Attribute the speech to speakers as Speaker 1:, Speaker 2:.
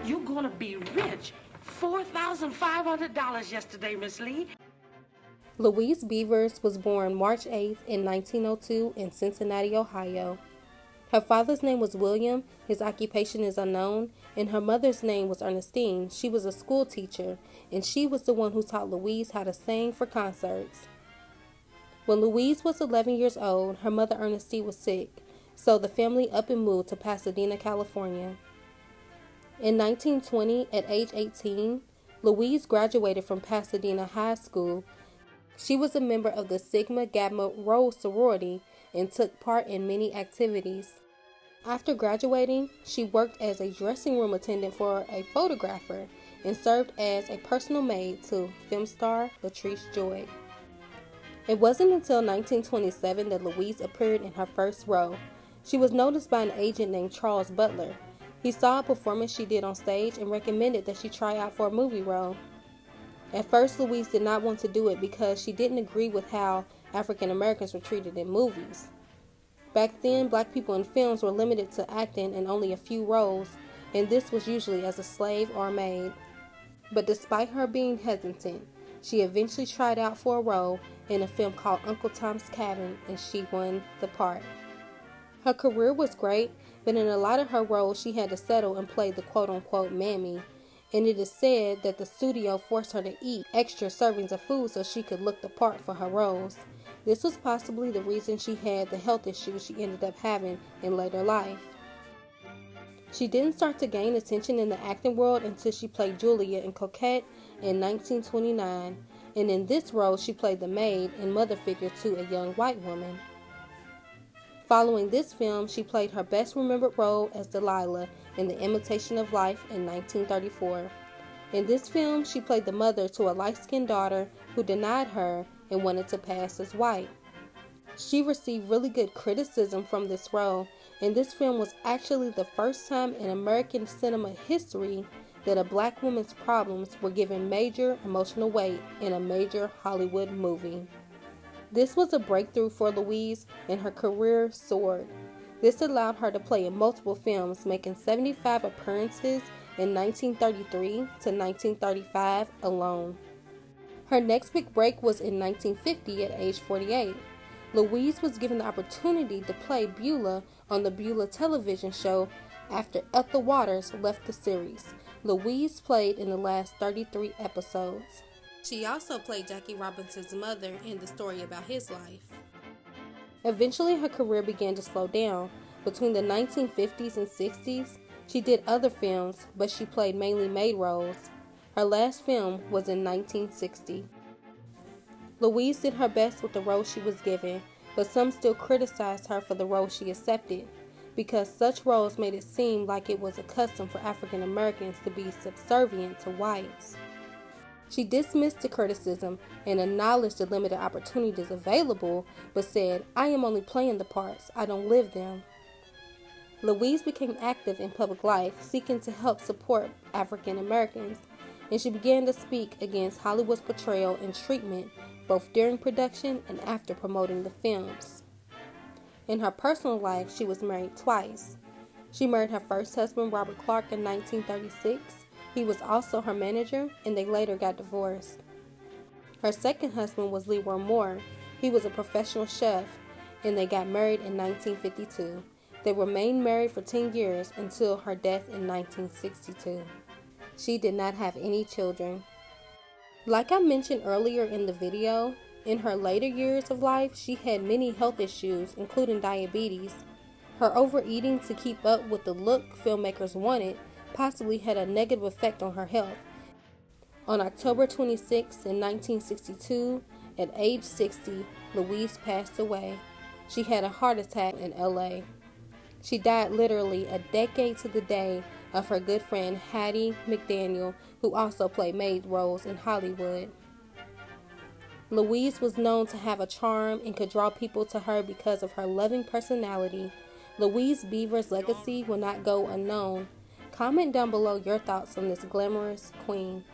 Speaker 1: You're gonna be rich. $4,500 yesterday, Miss Lee.
Speaker 2: Louise Beavers was born March 8th in 1902 in Cincinnati, Ohio. Her father's name was William, his occupation is unknown, and her mother's name was Ernestine. She was a school teacher, and she was the one who taught Louise how to sing for concerts. When Louise was 11 years old, her mother Ernestine was sick, so the family up and moved to Pasadena, California. In 1920, at age 18, Louise graduated from Pasadena High School. She was a member of the Sigma Gamma Rho sorority and took part in many activities. After graduating, she worked as a dressing room attendant for a photographer and served as a personal maid to film star Latrice Joy. It wasn't until 1927 that Louise appeared in her first role. She was noticed by an agent named Charles Butler. He saw a performance she did on stage and recommended that she try out for a movie role. At first, Louise did not want to do it because she didn't agree with how African Americans were treated in movies. Back then, black people in films were limited to acting in only a few roles, and this was usually as a slave or a maid. But despite her being hesitant, she eventually tried out for a role in a film called Uncle Tom's Cabin, and she won the part. Her career was great, but in a lot of her roles, she had to settle and play the quote-unquote mammy, and it is said that the studio forced her to eat extra servings of food so she could look the part for her roles. This was possibly the reason she had the health issues she ended up having in later life. She didn't start to gain attention in the acting world until she played Julia in Coquette in 1929, and in this role she played the maid and mother figure to a young white woman. Following this film, she played her best remembered role as Delilah in The Imitation of Life in 1934. In this film, she played the mother to a light-skinned daughter who denied her and wanted to pass as white. She received really good criticism from this role, and this film was actually the first time in American cinema history that a black woman's problems were given major emotional weight in a major Hollywood movie. This was a breakthrough for Louise, and her career soared. This allowed her to play in multiple films, making 75 appearances in 1933 to 1935 alone. Her next big break was in 1950 at age 48. Louise was given the opportunity to play Beulah on the Beulah television show after Ethel Waters left the series. Louise played in the last 33 episodes. She also played Jackie Robinson's mother in The Story About His Life. Eventually, her career began to slow down. Between the 1950s and 60s, she did other films, but she played mainly maid roles. Her last film was in 1960. Louise did her best with the role she was given, but some still criticized her for the role she accepted, because such roles made it seem like it was a custom for African Americans to be subservient to whites. She dismissed the criticism and acknowledged the limited opportunities available, but said, "I am only playing the parts, I don't live them." Louise became active in public life, seeking to help support African Americans, and she began to speak against Hollywood's portrayal and treatment, both during production and after promoting the films. In her personal life, she was married twice. She married her first husband, Robert Clark, in 1936. He was also her manager, and they later got divorced. Her second husband was Leroy Moore. He was a professional chef, and they got married in 1952. They remained married for 10 years until her death in 1962. She did not have any children. Like I mentioned earlier in the video, in her later years of life, she had many health issues, including diabetes. Her overeating to keep up with the look filmmakers wanted possibly had a negative effect on her health. On October 26, 1962, at age 60, Louise passed away. She had a heart attack in LA. She died literally a decade to the day of her good friend Hattie McDaniel, who also played maid roles in Hollywood. Louise was known to have a charm and could draw people to her because of her loving personality. Louise Beavers' legacy will not go unknown. Comment down below your thoughts on this glamorous queen.